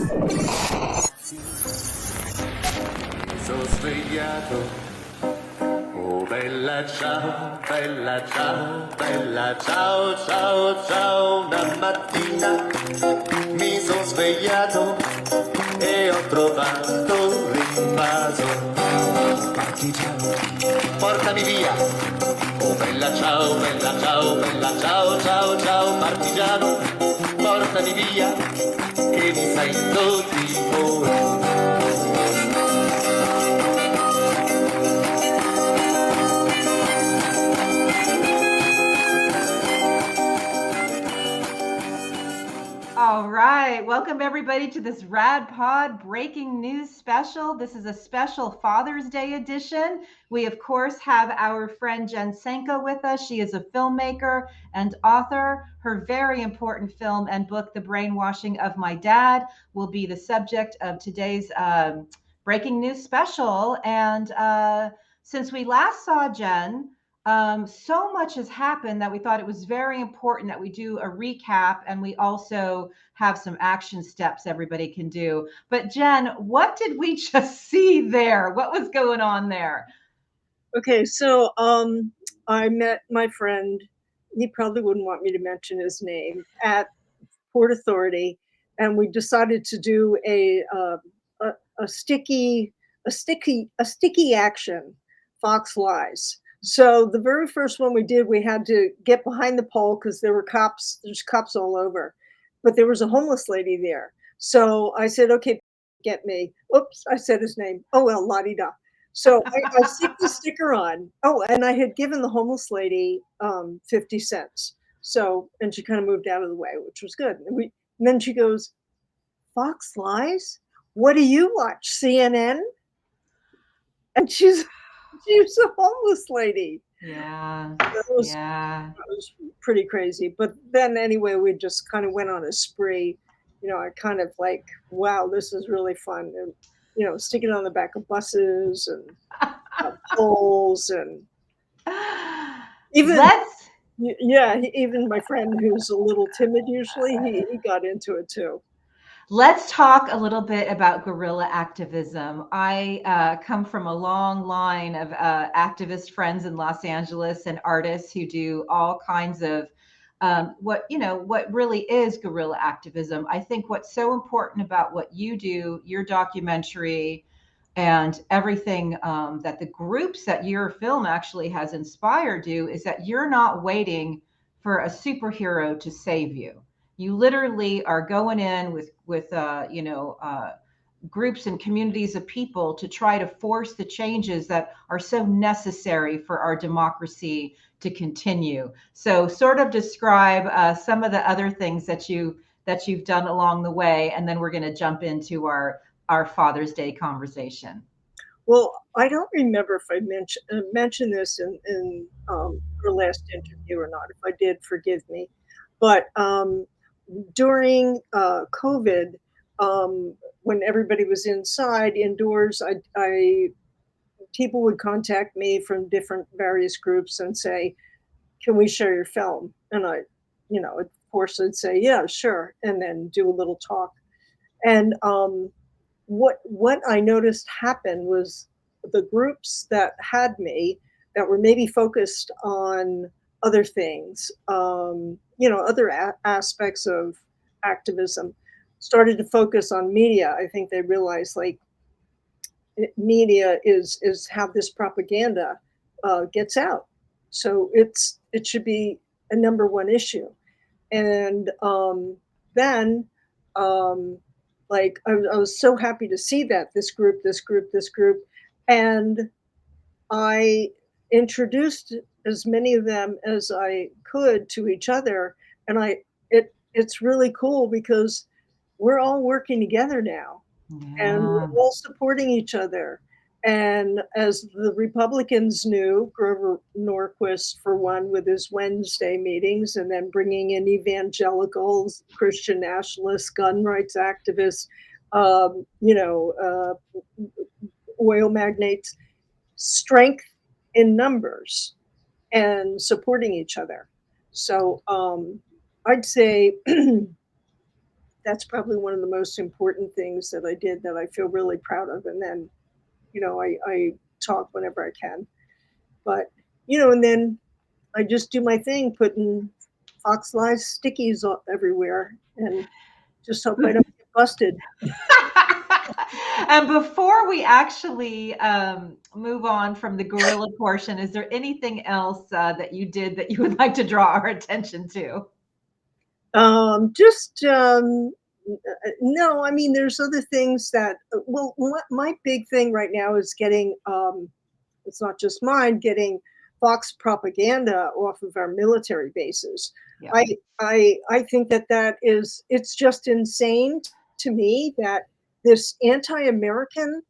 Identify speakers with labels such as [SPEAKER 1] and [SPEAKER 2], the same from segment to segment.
[SPEAKER 1] Sono svegliato. Oh bella ciao, bella ciao, bella ciao, ciao, ciao. Una mattina mi sono svegliato e ho trovato l'invaso. Partigiano, portami via. Oh bella ciao, bella ciao, bella ciao, ciao, ciao. Partigiano, portami via, che mi sento di morire.
[SPEAKER 2] All right, welcome everybody to this Rad Pod breaking news special. This is a special Father's Day edition. We of course have our friend Jen Senko with us. She is a filmmaker and author. Her very important film and book, The Brainwashing of My Dad, will be the subject of today's breaking news special. And since we last saw Jen, so much has happened that we thought it was very important that we do a recap, and we also have some action steps everybody can do. But Jen, what did we just see there? What was going on there?
[SPEAKER 3] Okay, so I met my friend, he probably wouldn't want me to mention his name, at Port Authority, and we decided to do a sticky action, Fox Lies. So the very first one we did, we had to get behind the pole because there's cops all over, but there was a homeless lady there. So I said, okay, get me. Oops, I said his name. Oh, well, la-di-da. So I stick the sticker on. Oh, and I had given the homeless lady 50 cents. So, and she kind of moved out of the way, which was good. And then she goes, Fox Lies? What do you watch, CNN? And she's a homeless lady.
[SPEAKER 2] Yeah,
[SPEAKER 3] That was pretty crazy. But then anyway, we just kind of went on a spree. You know, I kind of like, wow, this is really fun. And, you know, sticking on the back of buses and poles and even even my friend who's a little timid usually, he got into it too.
[SPEAKER 2] Let's talk a little bit about guerrilla activism. I come from a long line of activist friends in Los Angeles and artists who do all kinds of what really is guerrilla activism. I think what's so important about what you do, your documentary, and everything that the groups that your film actually has inspired you is that you're not waiting for a superhero to save you. You literally are going in with groups and communities of people to try to force the changes that are so necessary for our democracy to continue. So, sort of describe some of the other things that you've done along the way, and then we're going to jump into our Father's Day conversation.
[SPEAKER 3] Well, I don't remember if I mentioned this in her last interview or not. If I did, forgive me. But during COVID, when everybody was indoors, people would contact me from different various groups and say, "Can we share your film?" And I, of course, I'd say, "Yeah, sure," and then do a little talk. And what I noticed happen was the groups that had me that were maybe focused on other things, other aspects of activism, started to focus on media. I think they realized like media is how this propaganda gets out. So it should be a number one issue. And then like I was so happy to see that this group, and I introduced as many of them as I could to each other, and it's really cool because we're all working together now, and we're all supporting each other. And as the Republicans knew, Grover Norquist, for one, with his Wednesday meetings, and then bringing in evangelicals, Christian nationalists, gun rights activists, oil magnates, strength in numbers and supporting each other. So I'd say that's probably one of the most important things that I did that I feel really proud of. And then, I talk whenever I can. But, and then I just do my thing, putting Fox Lies stickies everywhere and just hope I don't get busted.
[SPEAKER 2] And before we actually move on from the guerrilla portion, is there anything else that you did that you would like to draw our attention to?
[SPEAKER 3] Just no, I mean, there's other things that, well, my big thing right now is getting, it's not just mine, getting Fox propaganda off of our military bases.
[SPEAKER 2] Yeah.
[SPEAKER 3] I think it's just insane to me that this anti-American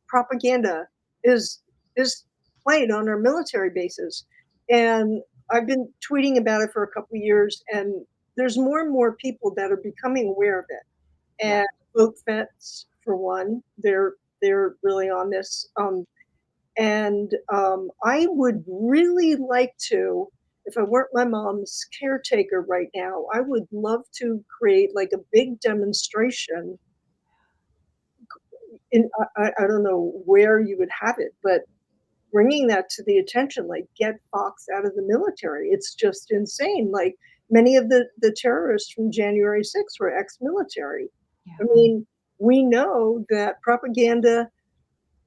[SPEAKER 3] propaganda is is played on our military bases. And I've been tweeting about it for a couple of years, and there's more and more people that are becoming aware of it.
[SPEAKER 2] Yeah.
[SPEAKER 3] And both vets, for one, they're really on this. And I would really like to, if I weren't my mom's caretaker right now, I would love to create like a big demonstration. I don't know where you would have it, but bringing that to the attention, like get Fox out of the military. It's just insane. Like many of the terrorists from January 6th were ex-military.
[SPEAKER 2] Yeah.
[SPEAKER 3] I mean, we know that propaganda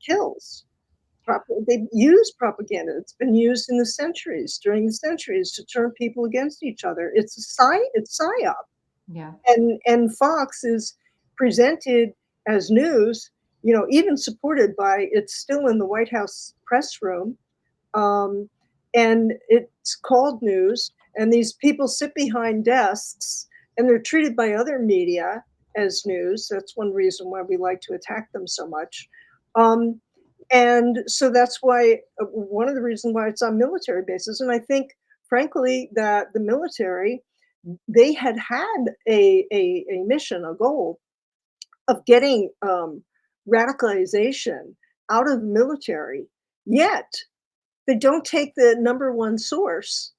[SPEAKER 3] kills. They use propaganda. It's been used in the centuries, during the centuries, to turn people against each other. It's psyop.
[SPEAKER 2] Yeah.
[SPEAKER 3] And Fox is presented as news, even supported by, it's still in the White House press room, um, and it's called news. And these people sit behind desks, and they're treated by other media as news. That's one reason why we like to attack them so much. Um, and so that's why, one of the reasons why it's on military bases. And I think, frankly, that the military, they had a mission, a goal of getting radicalization out of the military. Yet they don't take the number one source,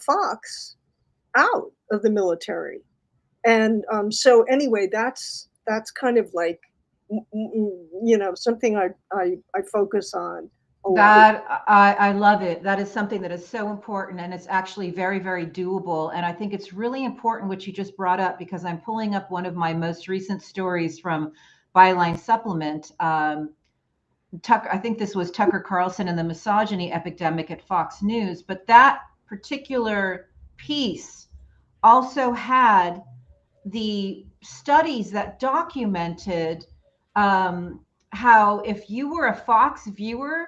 [SPEAKER 3] Fox, out of the military. And so anyway, that's kind of like, something I focus on a lot.
[SPEAKER 2] That I love it. That is something that is so important, and it's actually very, very doable. And I think it's really important what you just brought up, because I'm pulling up one of my most recent stories from Byline Supplement. Tucker, I think this was Tucker Carlson and the misogyny epidemic at Fox News, but that particular piece also had the studies that documented how if you were a Fox viewer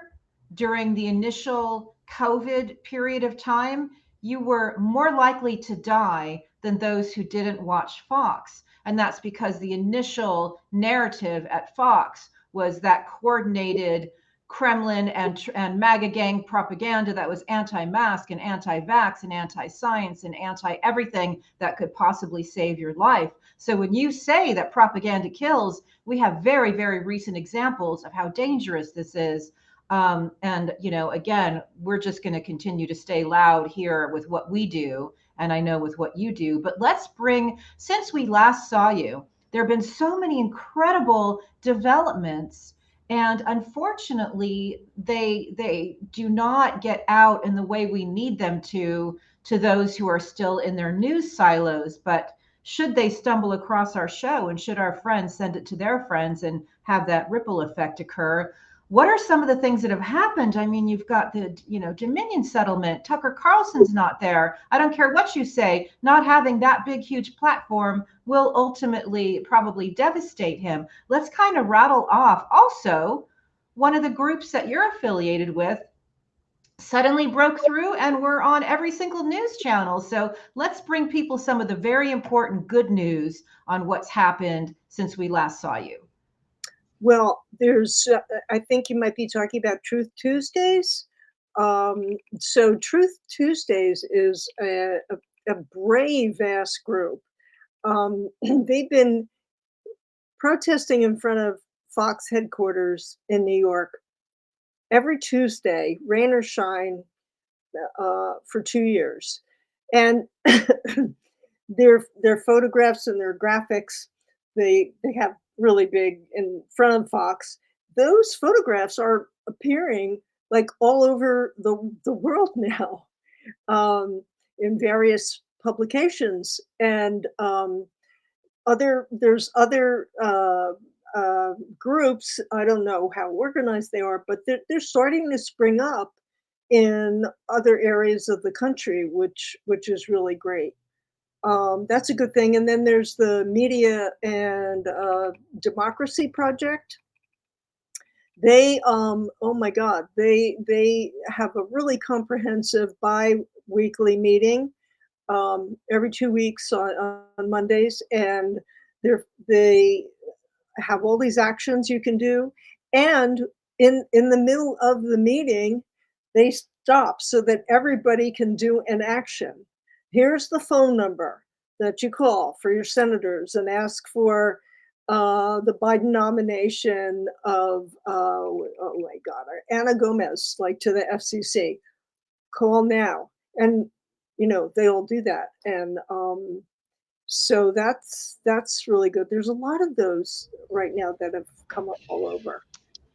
[SPEAKER 2] during the initial COVID period of time, you were more likely to die than those who didn't watch Fox. And that's because the initial narrative at Fox was that coordinated Kremlin and MAGA gang propaganda that was anti-mask and anti-vax and anti-science and anti-everything that could possibly save your life. So when you say that propaganda kills, we have very, very recent examples of how dangerous this is. And again, we're just going to continue to stay loud here with what we do, and I know with what you do. But let's bring, since we last saw you, there have been so many incredible developments, and unfortunately they do not get out in the way we need them to those who are still in their news silos. But should they stumble across our show, and should our friends send it to their friends and have that ripple effect occur, what are some of the things that have happened? I mean, you've got the Dominion settlement. Tucker Carlson's not there. I don't care what you say, not having that big huge platform will ultimately probably devastate him. Let's kind of rattle off. Also, one of the groups that you're affiliated with suddenly broke through and we're on every single news channel. So let's bring people some of the very important good news on what's happened since we last saw you.
[SPEAKER 3] Well, I think you might be talking about Truth Tuesdays. So Truth Tuesdays is a brave ass group. They've been protesting in front of Fox headquarters in New York every Tuesday, rain or shine, for 2 years. And their photographs and their graphics, they have really big in front of Fox. Those photographs are appearing like all over the world now, in various publications, and there's other groups. I don't know how organized they are, but they're starting to spring up in other areas of the country, which is really great. That's a good thing. And then there's the Media and Democracy Project. They oh my God, they have a really comprehensive bi-weekly meeting, every 2 weeks on Mondays, and they have all these actions you can do, and in the middle of the meeting, they stop so that everybody can do an action. Here's the phone number that you call for your senators and ask for the Biden nomination of oh my God, Anna Gomez, like to the FCC. Call now, and they all do that, and so that's really good. There's a lot of those right now that have come up all over.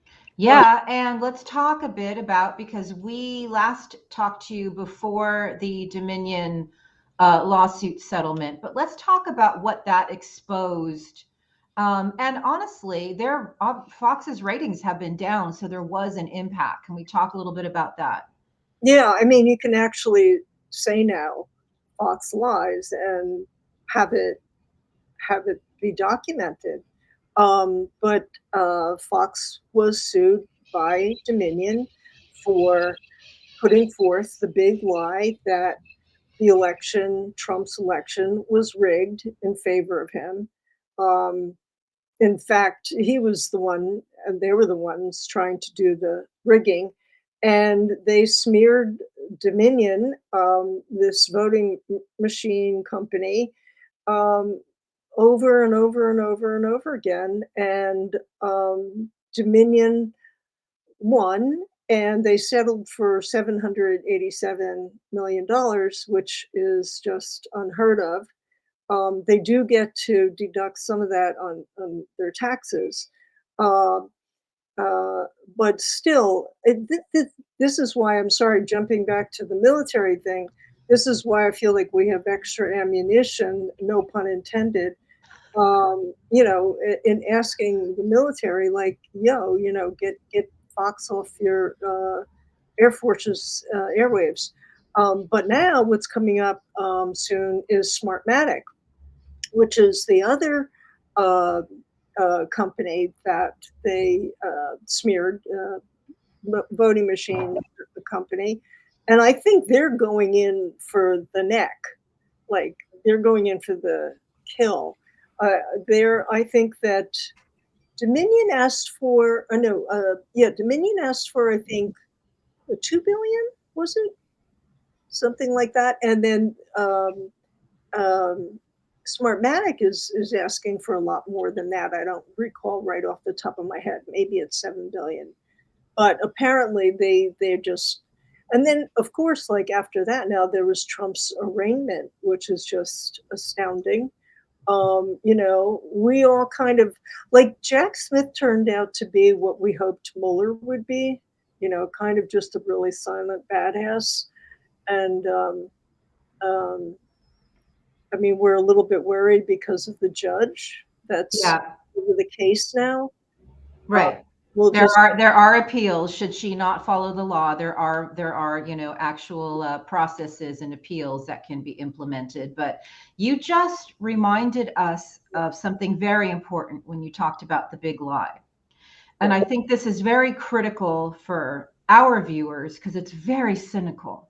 [SPEAKER 3] Uh,
[SPEAKER 2] Yeah, and let's talk a bit about, because we last talked to you before the Dominion lawsuit settlement, but let's talk about what that exposed. And honestly, Fox's ratings have been down, so there was an impact. Can we talk a little bit about that?
[SPEAKER 3] yeah, I mean, you can actually say now Fox lies and have it have it be documented. But Fox was sued by Dominion for putting forth the big lie that Trump's election, was rigged in favor of him. Um, in fact, he was the one, and they were the ones trying to do the rigging, and they smeared Dominion, this voting machine company, um, over and over and over and over again. And Dominion won, and they settled for $787 million, which is just unheard of. They do get to deduct some of that on their taxes. Uh, uh, but still, this is why, I'm sorry, jumping back to the military thing, this is why I feel like we have extra ammunition, no pun intended, in asking the military, like, yo, get Fox off your Air Force's airwaves. But now what's coming up soon is Smartmatic, which is the other uh, company that they smeared, voting machine company. And I think they're going in for the neck, like they're going in for the kill. I think that Dominion asked for, no, yeah, Dominion asked for, I think, 2 billion, was it? Something like that. And then um, Smartmatic is asking for a lot more than that. I don't recall right off the top of my head. Maybe it's 7 billion. But apparently they're just, and then of course, like after that, now there was Trump's arraignment, which is just astounding. We all kind of, like, Jack Smith turned out to be what we hoped Mueller would be, kind of just a really silent badass. And um, I mean, we're a little bit worried because of the judge that's
[SPEAKER 2] Yeah,
[SPEAKER 3] over the case now. Uh,
[SPEAKER 2] right.
[SPEAKER 3] we'll
[SPEAKER 2] There
[SPEAKER 3] just,
[SPEAKER 2] are there are appeals. Should she not follow the law, there are actual processes and appeals that can be implemented. But you just reminded us of something very important when you talked about the big lie. And I think this is very critical for our viewers because it's very cynical.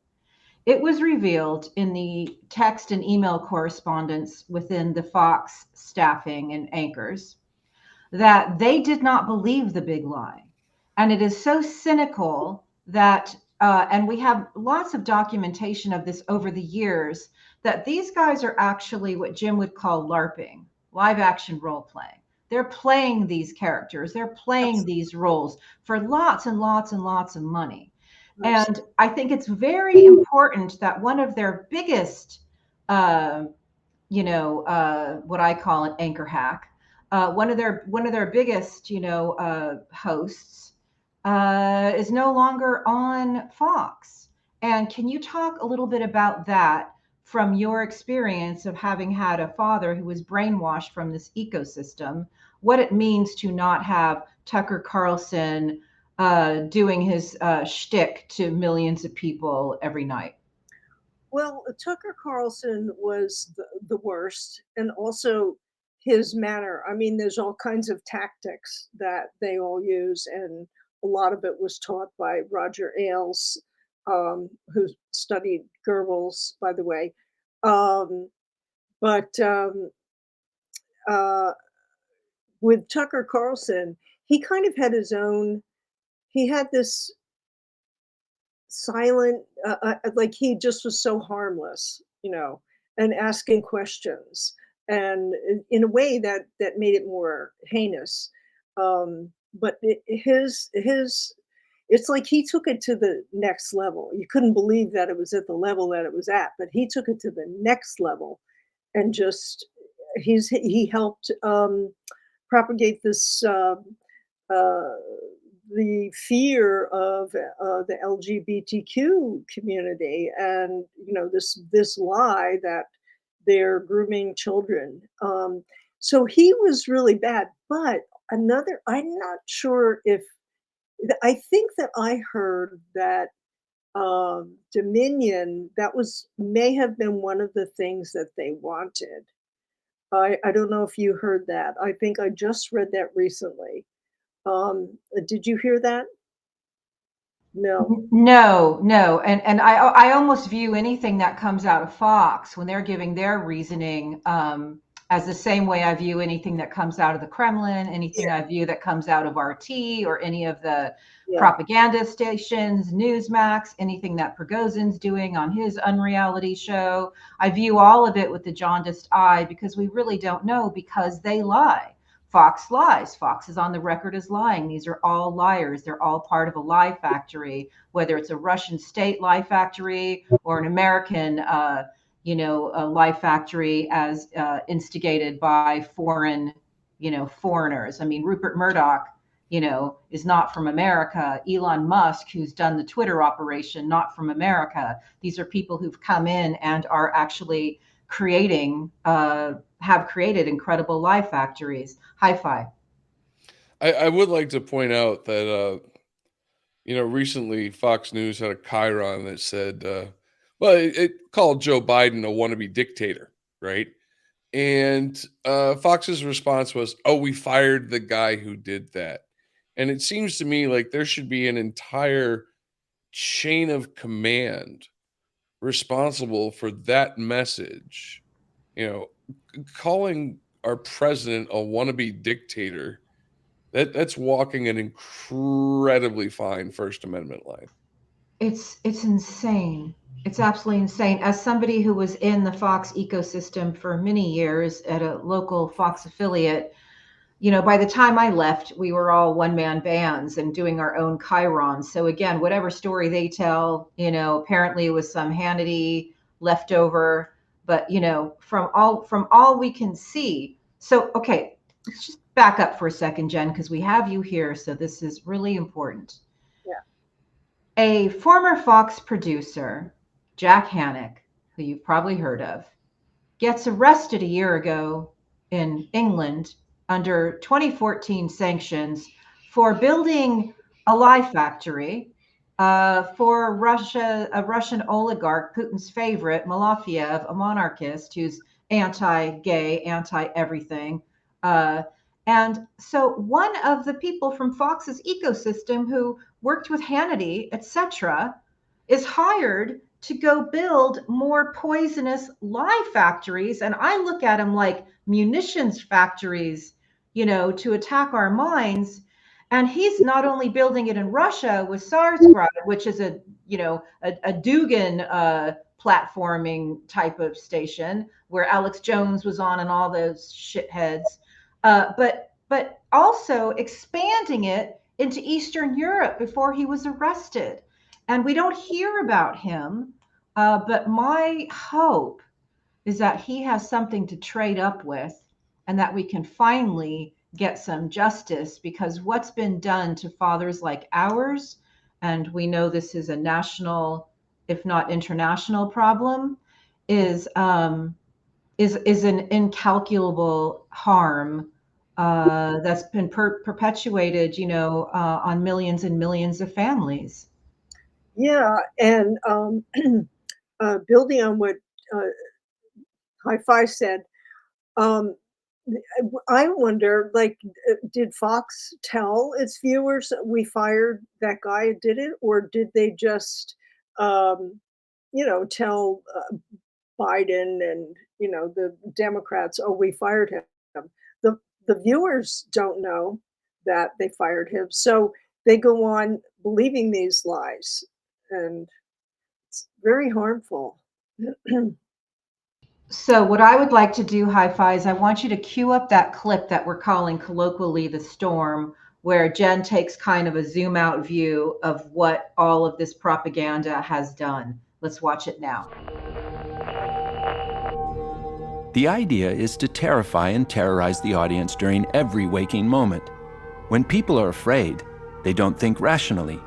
[SPEAKER 2] It was revealed in the text and email correspondence within the Fox staffing and anchors that they did not believe the big lie. And it is so cynical that, and we have lots of documentation of this over the years, that these guys are actually what Jim would call LARPing, live action role playing. They're playing these characters, they're playing these roles for lots and lots and lots of money. And I think it's very important that one of their biggest uh, what I call an anchor hack. One of their biggest, hosts is no longer on Fox. And can you talk a little bit about that from your experience of having had a father who was brainwashed from this ecosystem? What it means to not have Tucker Carlson doing his shtick to millions of people every night?
[SPEAKER 3] Well, Tucker Carlson was the worst, and also his manner. I mean, there's all kinds of tactics that they all use, and a lot of it was taught by Roger Ailes, who studied Goebbels, by the way. Um, but uh, with Tucker Carlson, he kind of had his own. He had this silent, like he just was so harmless, and asking questions, and in a way that made it more heinous. But his it's like he took it to the next level. You couldn't believe that it was at the level that it was at, but he took it to the next level, and just he helped propagate this uh, the fear of the LGBTQ community, and this lie that they're grooming children. So he was really bad. But another, I'm not sure if I think that I heard that Dominion, that was may have been one of the things that they wanted. I don't know if you heard that. I think I just read that recently. Did you hear that? No.
[SPEAKER 2] No, no, and I almost view anything that comes out of Fox when they're giving their reasoning as the same way I view anything that comes out of the Kremlin, anything
[SPEAKER 3] Yeah,
[SPEAKER 2] I view that comes out of RT or any of the
[SPEAKER 3] yeah.
[SPEAKER 2] propaganda stations, Newsmax, anything that Prigozhin's doing on his unreality show. I view all of it with the jaundiced eye because we really don't know because they lie. Fox lies. Fox is on the record as lying. These are all liars. They're all part of a lie factory, whether it's a Russian state lie factory or an American, a lie factory as instigated by foreigners. I mean, Rupert Murdoch, is not from America. Elon Musk, who's done the Twitter operation, not from America. These are people who've come in and are actually have created incredible lie factories. Hi-fi.
[SPEAKER 4] I would like to point out that recently Fox News had a chyron that said, well, it called Joe Biden a wannabe dictator, right? And Fox's response was, "Oh, we fired the guy who did that." And it seems to me like there should be an entire chain of command responsible for that message. You know, calling our president a wannabe dictator, that's walking an incredibly fine First Amendment line.
[SPEAKER 2] It's insane. It's absolutely insane. As somebody who was in the Fox ecosystem for many years at a local Fox affiliate, by the time I left, we were all one man bands and doing our own chyrons. So again, whatever story they tell, apparently it was some Hannity leftover, but from all we can see. So okay, let's just back up for a second, Jen, because we have you here. So this is really important.
[SPEAKER 3] Yeah.
[SPEAKER 2] A former Fox producer, Jack Hannock, who you've probably heard of, gets arrested a year ago in England under 2014 sanctions for building a lie factory for Russia, a Russian oligarch, Putin's favorite, Malafiev, a monarchist who's anti-gay, anti-everything. Uh, and so one of the people from Fox's ecosystem who worked with Hannity, etc., is hired to go build more poisonous lie factories. And I look at them like munitions factories, to attack our minds. And he's not only building it in Russia with Sarsgrad, which is a Dugan platforming type of station where Alex Jones was on and all those shitheads, but also expanding it into Eastern Europe before he was arrested. And we don't hear about him. But my hope is that he has something to trade up with and that we can finally get some justice, because what's been done to fathers like ours, and we know this is a national, if not international problem, is an incalculable harm that's been perpetuated, on millions and millions of families.
[SPEAKER 3] Yeah, and building on what Hi-Fi said, um, I wonder, like, did Fox tell its viewers we fired that guy who did it, or did they just, um, tell Biden and the Democrats, "Oh, we fired him." The the viewers don't know that they fired him, so they go on believing these lies, and it's very harmful.
[SPEAKER 2] So what I would like to do, Hi-Fi, is I want you to cue up that clip that we're calling colloquially the storm, where Jen takes kind of a zoom out view of what all of this propaganda has done. Let's watch it now.
[SPEAKER 5] The idea is to terrify and terrorize the audience during every waking moment. When people are afraid, they don't think rationally.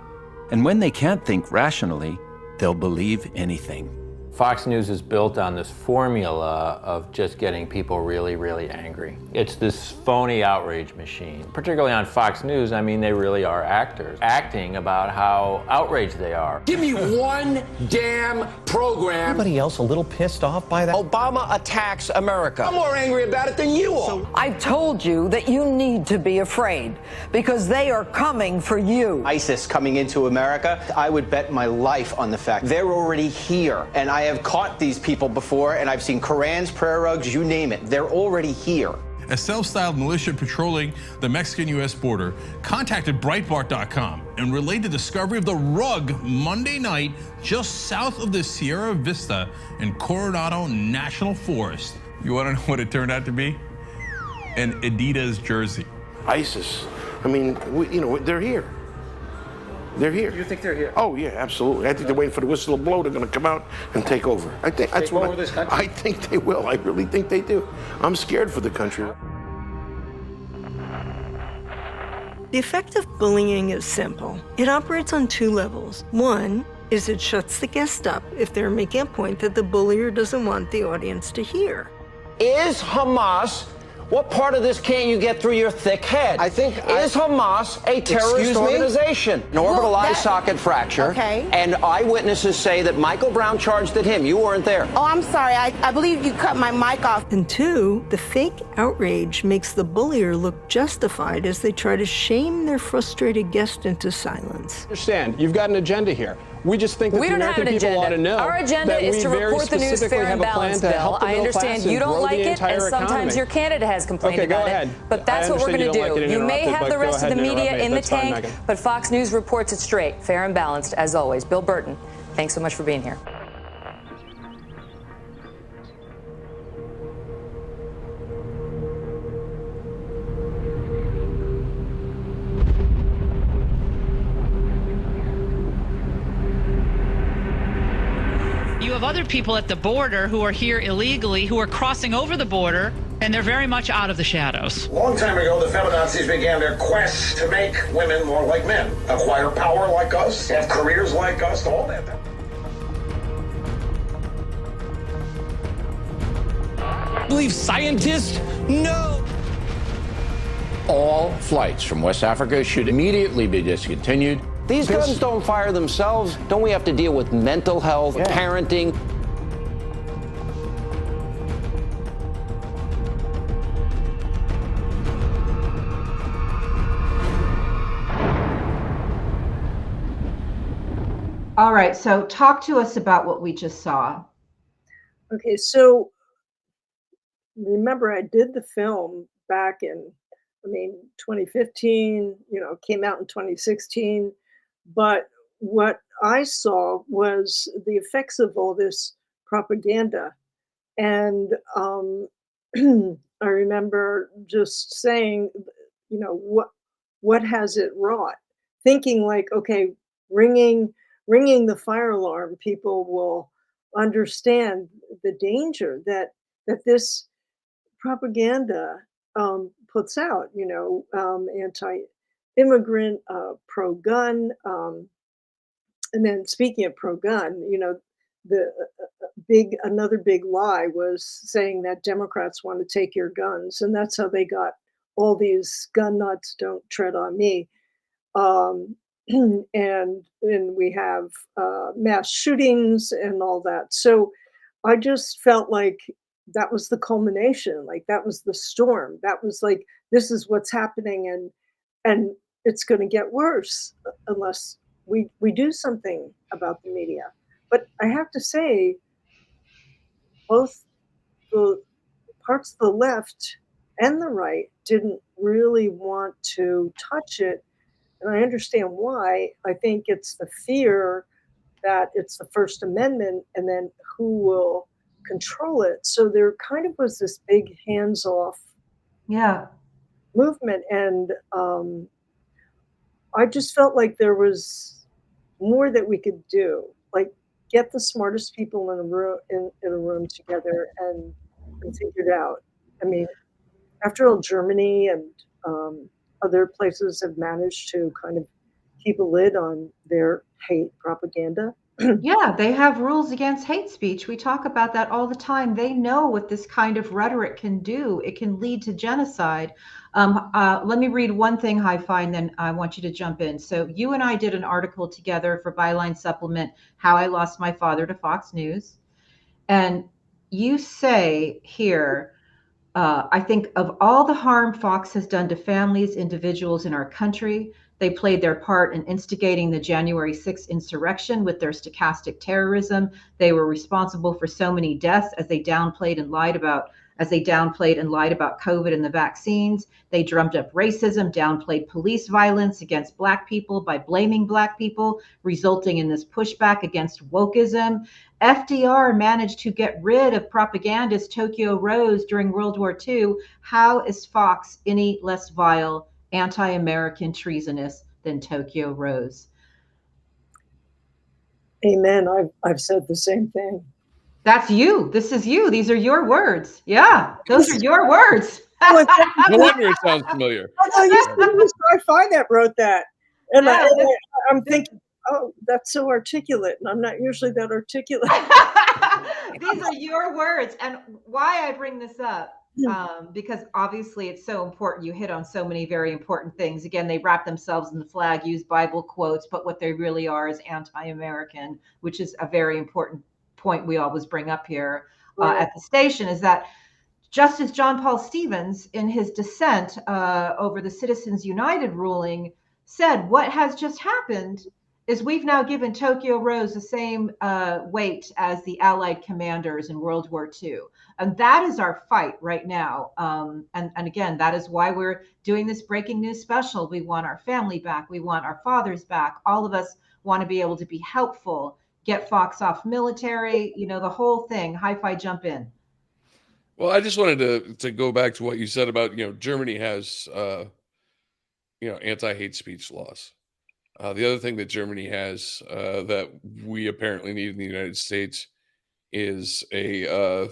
[SPEAKER 5] And when they can't think rationally, they'll believe anything.
[SPEAKER 6] Fox News is built on this formula of just getting people really, really angry. It's this phony outrage machine. Particularly on Fox News, I mean, they really are actors, acting about how outraged they are.
[SPEAKER 7] Give me one damn program.
[SPEAKER 8] Anybody else a little pissed off by that?
[SPEAKER 7] Obama attacks America. I'm more angry about it than you are.
[SPEAKER 9] I've told you that you need to be afraid because they are coming for you.
[SPEAKER 10] ISIS coming into America, I would bet my life on the fact they're already here. And I have caught these people before, and I've seen Korans, prayer rugs, you name it. They're already here.
[SPEAKER 11] A self-styled militia patrolling the Mexican-U.S. border contacted Breitbart.com and relayed the discovery of the rug Monday night just south of the Sierra Vista in Coronado National Forest. You want to know what it turned out to be? An Adidas jersey.
[SPEAKER 12] ISIS. I mean, they're here. They're here.
[SPEAKER 7] You think they're here?
[SPEAKER 12] Oh yeah, absolutely. I think they're waiting for the whistle to blow. They're going to come out and take over. I think that's what
[SPEAKER 7] this country?
[SPEAKER 12] I think they will. I really think they do. I'm scared for the country.
[SPEAKER 13] The effect of bullying is simple. It operates on two levels. One is it shuts the guest up if they're making a point that the bullier doesn't want the audience to hear.
[SPEAKER 7] Is Hamas, what part of this can't you get through your thick head? Is Hamas a terrorist organization?
[SPEAKER 10] An orbital eye socket fracture.
[SPEAKER 9] Okay.
[SPEAKER 10] And eyewitnesses say that Michael Brown charged at him. You weren't there.
[SPEAKER 9] Oh, I'm sorry. I believe you cut my mic off.
[SPEAKER 13] And two, the fake outrage makes the bullier look justified as they try to shame their frustrated guest into silence.
[SPEAKER 8] Understand, you've got an agenda here. We just think that the American people ought to know.
[SPEAKER 9] Our agenda
[SPEAKER 8] that
[SPEAKER 9] is to
[SPEAKER 8] we very
[SPEAKER 9] report the news
[SPEAKER 8] specifically
[SPEAKER 9] fair and
[SPEAKER 8] have a plan
[SPEAKER 9] balanced,
[SPEAKER 8] to
[SPEAKER 9] Bill.
[SPEAKER 8] help the
[SPEAKER 9] I
[SPEAKER 8] middle
[SPEAKER 9] understand
[SPEAKER 8] class
[SPEAKER 9] you
[SPEAKER 8] and
[SPEAKER 9] don't
[SPEAKER 8] grow
[SPEAKER 9] like
[SPEAKER 8] the
[SPEAKER 9] it,
[SPEAKER 8] entire
[SPEAKER 9] and sometimes
[SPEAKER 8] economy.
[SPEAKER 9] your candidate has complained
[SPEAKER 8] Okay, go
[SPEAKER 9] about
[SPEAKER 8] ahead.
[SPEAKER 9] it. But that's
[SPEAKER 8] I
[SPEAKER 9] what we're going
[SPEAKER 8] understand
[SPEAKER 9] to
[SPEAKER 8] you don't like
[SPEAKER 9] do.
[SPEAKER 8] getting
[SPEAKER 9] You may
[SPEAKER 8] interrupted,
[SPEAKER 9] have
[SPEAKER 8] but
[SPEAKER 9] the
[SPEAKER 8] go
[SPEAKER 9] rest of
[SPEAKER 8] ahead
[SPEAKER 9] the
[SPEAKER 8] and
[SPEAKER 9] media
[SPEAKER 8] interrupt me.
[SPEAKER 9] in the
[SPEAKER 8] That's fine,
[SPEAKER 9] tank,
[SPEAKER 8] Megan.
[SPEAKER 9] but Fox News reports it straight, fair and balanced, as always. Bill Burton, thanks so much for being here.
[SPEAKER 14] You have other people at the border who are here illegally, who are crossing over the border, and they're very much out of the shadows.
[SPEAKER 15] A long time ago, the feminazis began their quest to make women more like men, acquire power like us, have careers like us, all that.
[SPEAKER 7] Believe scientists? No. All flights from West Africa should immediately be discontinued.
[SPEAKER 10] These guns don't fire themselves. Don't we have to deal with mental health, parenting?
[SPEAKER 2] All right, so talk to us about what we just saw.
[SPEAKER 3] Okay, so remember I did the film back in, 2015, came out in 2016. But what I saw was the effects of all this propaganda. And I remember just saying, what has it wrought? Thinking like, okay, ringing the fire alarm, people will understand the danger that this propaganda puts out, anti-immigrant, pro-gun, and then speaking of pro-gun, the another big lie was saying that Democrats want to take your guns, and that's how they got all these gun nuts, don't tread on me. Um, and we have mass shootings and all that. So I just felt like that was the culmination, like that was the storm. That was like, this is what's happening, and it's going to get worse unless we do something about the media. But I have to say, both the parts of the left and the right didn't really want to touch it. And I understand why. I think it's the fear that it's the First Amendment and then who will control it. So there kind of was this big hands off movement. And I just felt like there was more that we could do, like get the smartest people in a room in a room together and figure it out. I mean, after all, Germany and other places have managed to kind of keep a lid on their hate propaganda.
[SPEAKER 2] Yeah, they have rules against hate speech. We talk about that all the time. They know what this kind of rhetoric can do. It can lead to genocide. Let me read one thing, Hi-Fi, and then I want you to jump in. So you and I did an article together for Byline Supplement, How I Lost My Father to Fox News. And you say here, I think of all the harm Fox has done to families, individuals in our country, they played their part in instigating the January 6th insurrection with their stochastic terrorism. They were responsible for so many deaths as they downplayed and lied about COVID and the vaccines. They drummed up racism, downplayed police violence against Black people by blaming Black people, resulting in this pushback against wokeism. FDR managed to get rid of propagandist Tokyo Rose during World War II. How is Fox any less vile, anti-American, treasonous than Tokyo Rose?
[SPEAKER 3] Amen. I've said the same thing.
[SPEAKER 2] That's you. This is you. These are your words. Yeah, those are your words.
[SPEAKER 4] No wonder it sounds familiar.
[SPEAKER 3] It was Hi-Fi that wrote that. And,
[SPEAKER 2] Yeah,
[SPEAKER 3] I'm thinking, oh, that's so articulate. And I'm not usually that articulate.
[SPEAKER 2] These are your words. And why I bring this up, because obviously it's so important. You hit on so many very important things. Again, they wrap themselves in the flag, use Bible quotes, but what they really are is anti-American, which is a very important point we always bring up here at the station, is that Justice John Paul Stevens, in his dissent over the Citizens United ruling, said what has just happened is we've now given Tokyo Rose the same weight as the Allied commanders in World War II. And that is our fight right now. And again, that is why we're doing this breaking news special. We want our family back. We want our fathers back. All of us want to be able to be helpful, get Fox off military, the whole thing. Hi-Fi, jump in.
[SPEAKER 4] Well, I just wanted to go back to what you said about, Germany has, anti-hate speech laws. The other thing that Germany has that we apparently need in the United States is a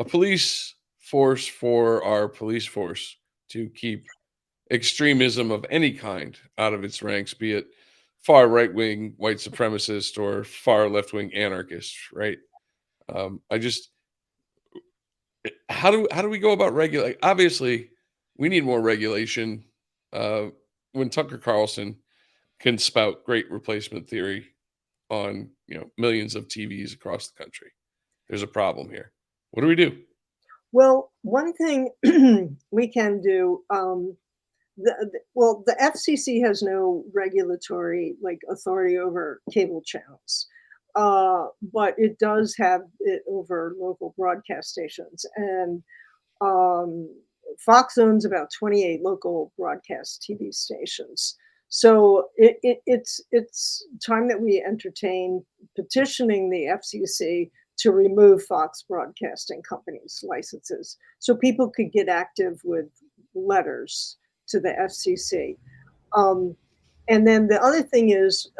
[SPEAKER 4] police force for our police force to keep extremism of any kind out of its ranks, be it far right-wing white supremacist or far left-wing anarchist, right? How do we go about regulating? Obviously, we need more regulation. When Tucker Carlson can spout great replacement theory on millions of TVs across the country, there's a problem here. What do we do?
[SPEAKER 3] Well, one thing we can do, the FCC has no regulatory authority over cable channels, but it does have it over local broadcast stations, and Fox owns about 28 local broadcast TV stations. So it's time that we entertain petitioning the FCC to remove Fox Broadcasting Company's licenses so people could get active with letters to the FCC. And then the other thing is,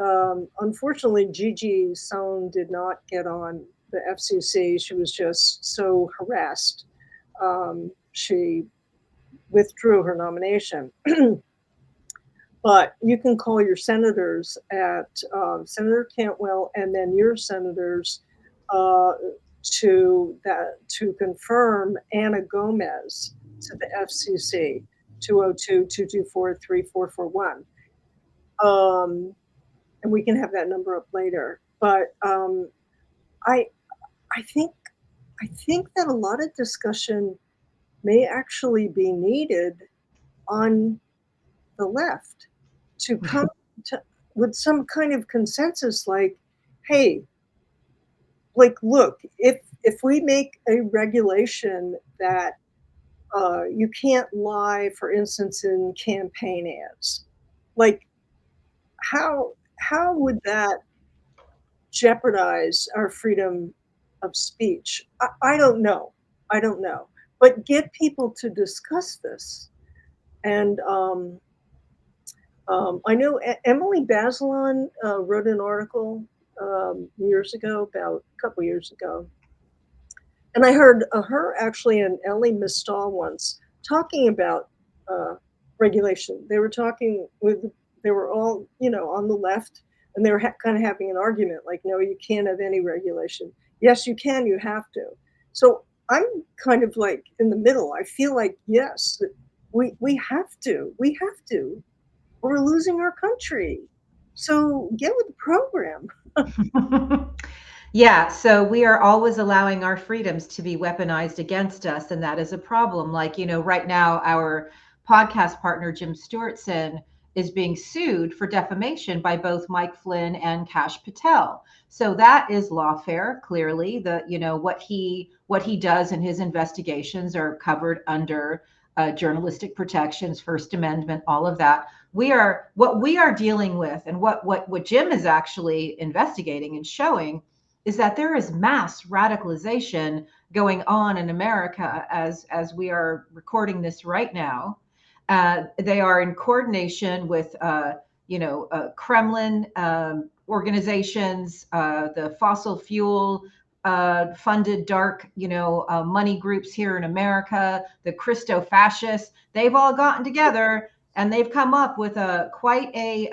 [SPEAKER 3] unfortunately, Gigi Sohn did not get on the FCC. She was just so harassed. She withdrew her nomination. But you can call your senators at Senator Cantwell and then your senators to confirm Anna Gomez to the FCC, 202-224-3441. And we can have that number up later. But I think that a lot of discussion may actually be needed on the left to come with some kind of consensus, like, hey, like, look, if we make a regulation that you can't lie, for instance, in campaign ads, like, how would that jeopardize our freedom of speech? I don't know. But get people to discuss this. And I know Emily Bazelon wrote an article years ago, about a couple years ago. And I heard her actually and Ellie Mistal once talking about regulation. They were all, on the left, and they were kind of having an argument like, no, you can't have any regulation. Yes, you can, you have to. So I'm kind of like in the middle. I feel like, yes, we have to. We're losing our country. So get with the program.
[SPEAKER 2] Yeah, so we are always allowing our freedoms to be weaponized against us, and that is a problem. Like, right now, our podcast partner, Jim Stewartson, is being sued for defamation by both Mike Flynn and Kash Patel. So that is lawfare, clearly. What he does in his investigations are covered under journalistic protections, First Amendment, all of that. What we are dealing with, and what Jim is actually investigating and showing, is that there is mass radicalization going on in America as we are recording this right now. They are in coordination with Kremlin organizations, the fossil fuel funded dark money groups here in America, the Christo-fascists. They've all gotten together and they've come up with quite a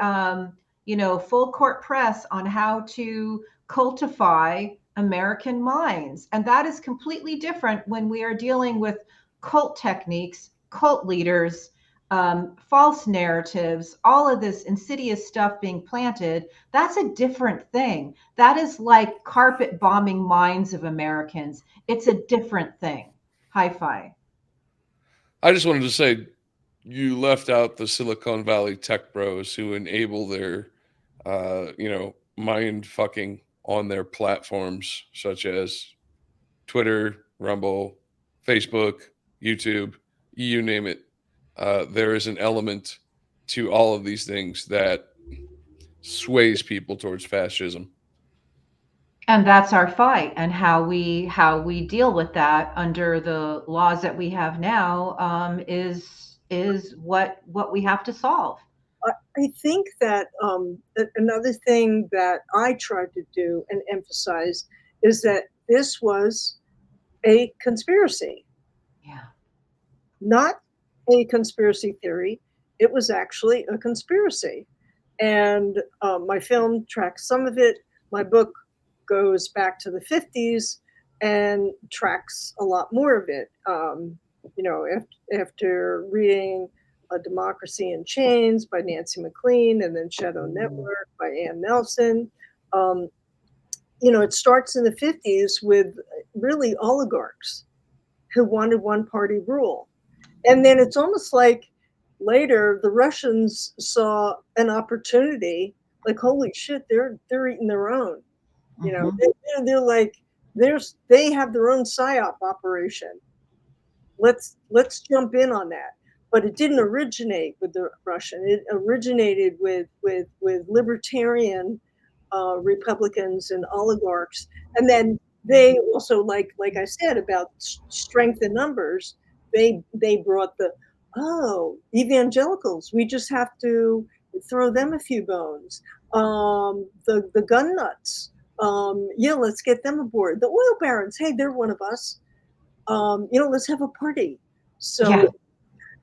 [SPEAKER 2] full court press on how to cultify American minds. And that is completely different when we are dealing with cult techniques, cult leaders, false narratives, all of this insidious stuff being planted. That's a different thing. That is like carpet bombing minds of Americans. It's a different thing. Hi-fi.
[SPEAKER 4] I just wanted to say, you left out the Silicon Valley tech bros who enable their, mind fucking on their platforms such as Twitter, Rumble, Facebook, YouTube, you name it. There is an element to all of these things that sways people towards fascism.
[SPEAKER 2] And that's our fight, and how we deal with that under the laws that we have now is what we have to solve.
[SPEAKER 3] I think that another thing that I tried to do and emphasize is that this was a conspiracy.
[SPEAKER 2] Yeah.
[SPEAKER 3] Not a conspiracy theory. It was actually a conspiracy. And my film tracks some of it. My book goes back to the 50s and tracks a lot more of it. After reading A Democracy in Chains by Nancy MacLean and then Shadow Network by Ann Nelson, it starts in the 50s with really oligarchs who wanted one party rule. And then it's almost like later the Russians saw an opportunity, like, holy shit, they're eating their own. They're like, they have their own PSYOP operation. Let's jump in on that. But it didn't originate with the Russian. It originated with libertarian Republicans and oligarchs. And then they also, like I said about strength in numbers, they brought the evangelicals. We just have to throw them a few bones. The gun nuts. Yeah, let's get them aboard. The oil barons, hey, they're one of us. Let's have a party. So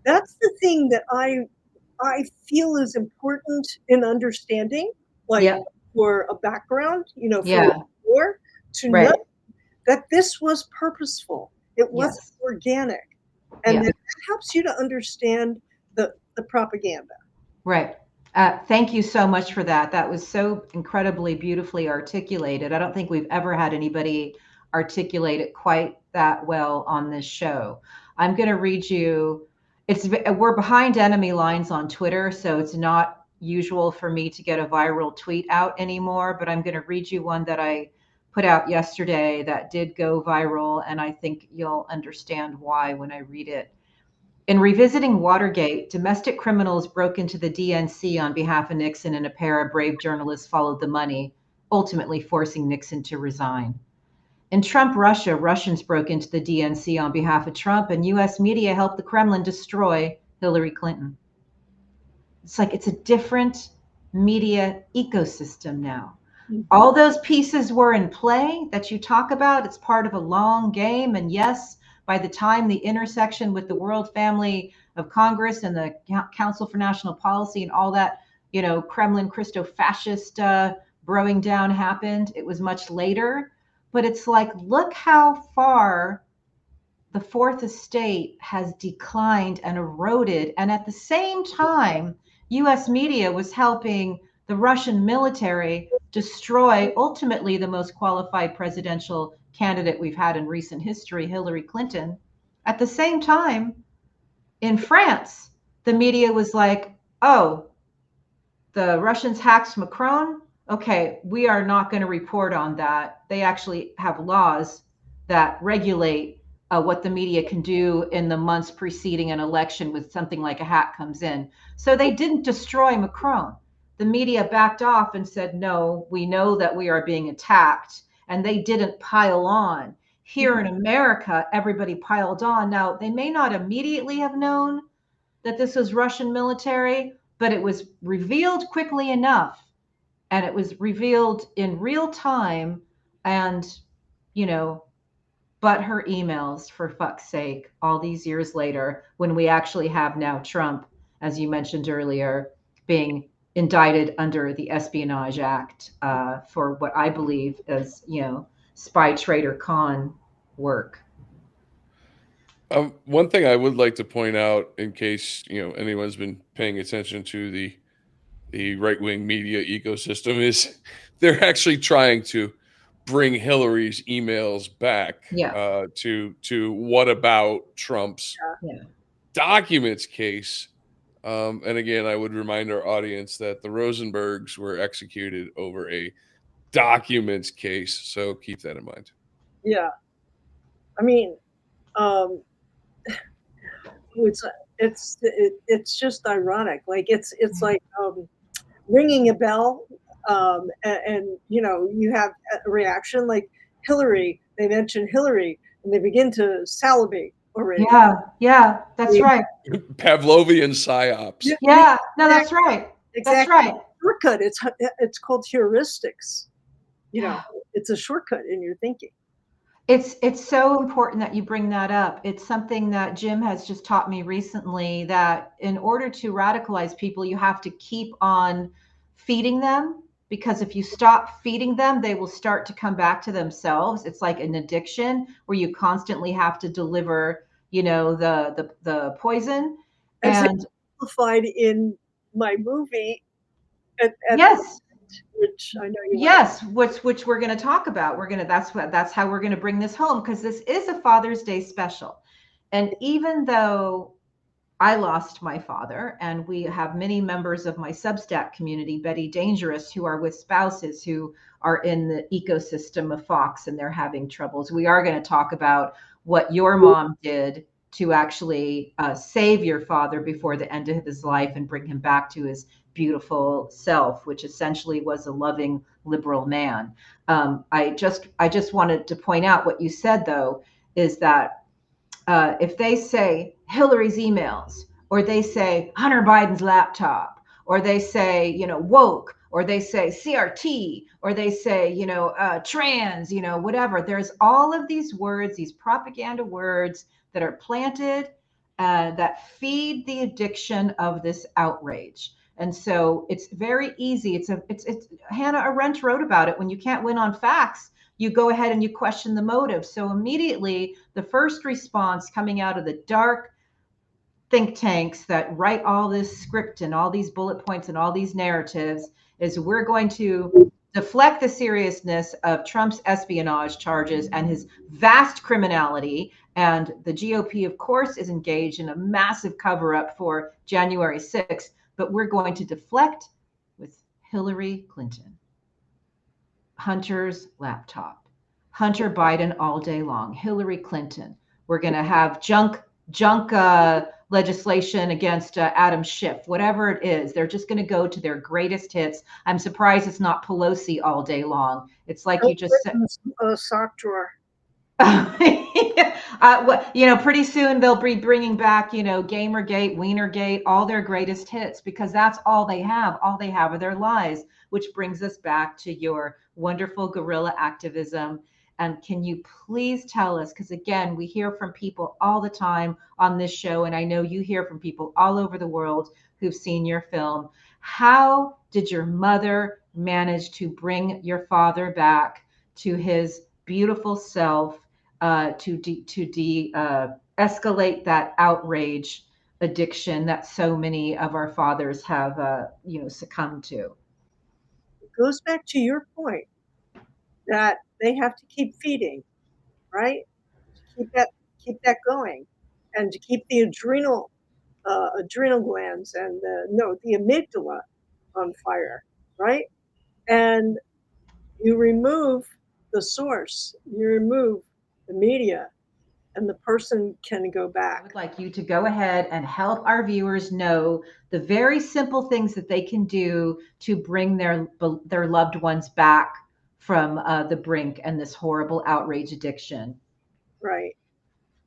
[SPEAKER 3] that's the thing that I feel is important in understanding, like for a background, for war, to know that this was purposeful. It wasn't organic. And that helps you to understand the propaganda.
[SPEAKER 2] Right. Thank you so much for that. That was so incredibly beautifully articulated. I don't think we've ever had anybody articulate it quite that well on this show. I'm going to read you. We're behind enemy lines on Twitter, so it's not usual for me to get a viral tweet out anymore, but I'm going to read you one that I put out yesterday that did go viral, and I think you'll understand why when I read it. In revisiting Watergate, domestic criminals broke into the DNC on behalf of Nixon, and a pair of brave journalists followed the money, ultimately forcing Nixon to resign. In Trump Russia, Russians broke into the DNC on behalf of Trump, and U.S. media helped the Kremlin destroy Hillary Clinton. It's like it's a different media ecosystem now. All those pieces were in play that you talk about. It's part of a long game. And yes, by the time the intersection with the world family of Congress and the Council for National Policy and all that, Kremlin Christo-fascist broing down happened, it was much later. But it's like, look how far the Fourth Estate has declined and eroded. And at the same time, U.S. media was helping the Russian military destroy ultimately the most qualified presidential candidate we've had in recent history, Hillary Clinton. At the same time, in France, the media was like, oh, the Russians hacked Macron. Okay, we are not going to report on that. They actually have laws that regulate what the media can do in the months preceding an election when something like a hack comes in. So they didn't destroy Macron. The media backed off and said, no, we know that we are being attacked. And they didn't pile on. Here in America, everybody piled on. Now, they may not immediately have known that this was Russian military, but it was revealed quickly enough. And it was revealed in real time. And, but her emails, for fuck's sake, all these years later, when we actually have now Trump, as you mentioned earlier, being indicted under the Espionage Act for what I believe is, spy traitor con work.
[SPEAKER 4] One thing I would like to point out, in case anyone's been paying attention to the right-wing media ecosystem, is they're actually trying to bring Hillary's emails back to what about Trump's documents case. And again, I would remind our audience that the Rosenbergs were executed over a documents case. So keep that in mind.
[SPEAKER 3] Yeah. I mean, it's just ironic. Like it's like ringing a bell, and you have a reaction like Hillary. They mention Hillary and they begin to salivate already.
[SPEAKER 2] Yeah, that's right.
[SPEAKER 4] Pavlovian psyops.
[SPEAKER 2] Yeah, no, that's right.
[SPEAKER 3] Exactly.
[SPEAKER 2] That's right.
[SPEAKER 3] Shortcut. It's called heuristics. It's a shortcut in your thinking.
[SPEAKER 2] It's so important that you bring that up. It's something that Jim has just taught me recently, that in order to radicalize people, you have to keep on feeding them, because if you stop feeding them, they will start to come back to themselves. It's like an addiction where you constantly have to deliver, the poison.
[SPEAKER 3] And amplified in my movie.
[SPEAKER 2] Yes.
[SPEAKER 3] Which I know you.
[SPEAKER 2] Yes, which we're going to talk about. That's how we're going to bring this home, because this is a Father's Day special. And even though I lost my father, and we have many members of my Substack community, Betty Dangerous, who are with spouses who are in the ecosystem of Fox and they're having troubles, we are going to talk about what your mom did to actually save your father before the end of his life and bring him back to his beautiful self, which essentially was a loving liberal man. I just wanted to point out what you said, though, is that if they say Hillary's emails, or they say Hunter Biden's laptop, or they say, woke, or they say CRT, or they say, trans, whatever. There's all of these words, these propaganda words that are planted that feed the addiction of this outrage. And so it's very easy. It's Hannah Arendt wrote about it. When you can't win on facts, you go ahead and you question the motive. So immediately, the first response coming out of the dark think tanks that write all this script and all these bullet points and all these narratives is we're going to deflect the seriousness of Trump's espionage charges and his vast criminality. And the GOP, of course, is engaged in a massive cover up for January 6th, but we're going to deflect with Hillary Clinton, Hunter's laptop, Hunter Biden all day long, Hillary Clinton. We're going to have junk legislation against Adam Schiff, whatever it is. They're just going to go to their greatest hits. I'm surprised it's not Pelosi all day long. It's like you just said.
[SPEAKER 3] A sock drawer.
[SPEAKER 2] Pretty soon they'll be bringing back, Gamergate, Wienergate, all their greatest hits, because that's all they have. All they have are their lies, which brings us back to your wonderful guerrilla activism. And can you please tell us, because again, we hear from people all the time on this show, and I know you hear from people all over the world who've seen your film. How did your mother manage to bring your father back to his beautiful self, to escalate that outrage addiction that so many of our fathers have, succumbed to?
[SPEAKER 3] It goes back to your point that they have to keep feeding, right? To keep that going, and to keep the adrenal glands and the amygdala on fire, right? And you remove the source, you remove the media, and the person can go back.
[SPEAKER 2] I would like you to go ahead and help our viewers know the very simple things that they can do to bring their loved ones back from the brink and this horrible outrage addiction.
[SPEAKER 3] Right.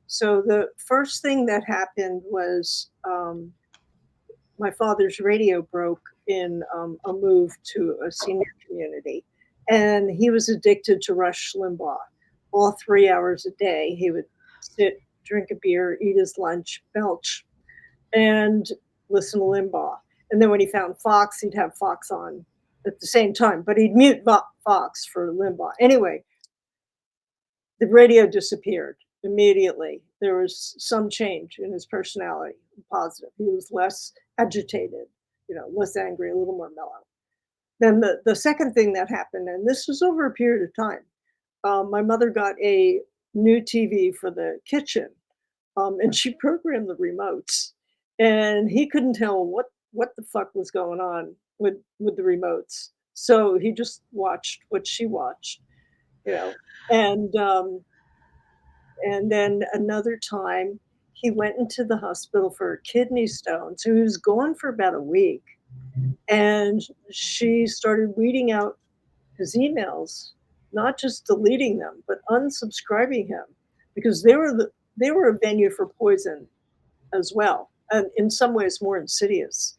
[SPEAKER 3] So the first thing that happened was my father's radio broke in a move to a senior community, and he was addicted to Rush Limbaugh. All 3 hours a day, he would sit, drink a beer, eat his lunch, belch, and listen to Limbaugh. And then when he found Fox, he'd have Fox on at the same time, but he'd mute Fox for Limbaugh. Anyway, the radio disappeared immediately. There was some change in his personality, positive. He was less agitated, less angry, a little more mellow. Then the second thing that happened, and this was over a period of time, my mother got a new TV for the kitchen, and she programmed the remotes, and he couldn't tell what the fuck was going on with the remotes. So he just watched what she watched, and then another time he went into the hospital for a kidney stone. So he was gone for about a week, and she started weeding out his emails, not just deleting them, but unsubscribing him, because they were a venue for poison as well, and in some ways more insidious.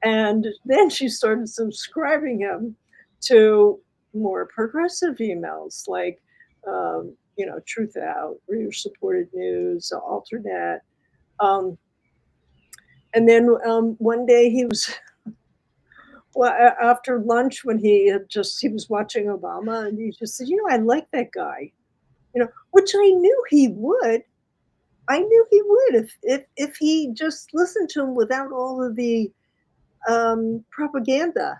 [SPEAKER 3] And then she started subscribing him to more progressive emails like, Truth Out, Reader Supported News, Alternet. And then one day he was, after lunch, when he was watching Obama, and he just said, I like that guy, which I knew he would. I knew he would if he just listened to him without all of the propaganda.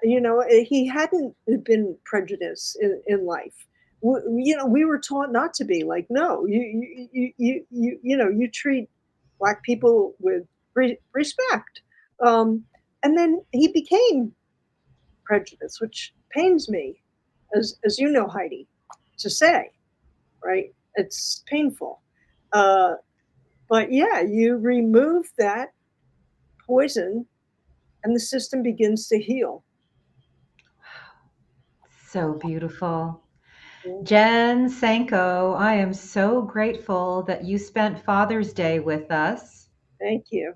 [SPEAKER 3] He hadn't been prejudiced in life. We were taught not to be. Like, no, you treat Black people with respect. And then he became prejudiced, which pains me, as you know, Heidi, to say, right? It's painful. But yeah, you remove that poison and the system begins to heal.
[SPEAKER 2] So beautiful. Jen Senko, I am so grateful that you spent Father's Day with us.
[SPEAKER 3] Thank you.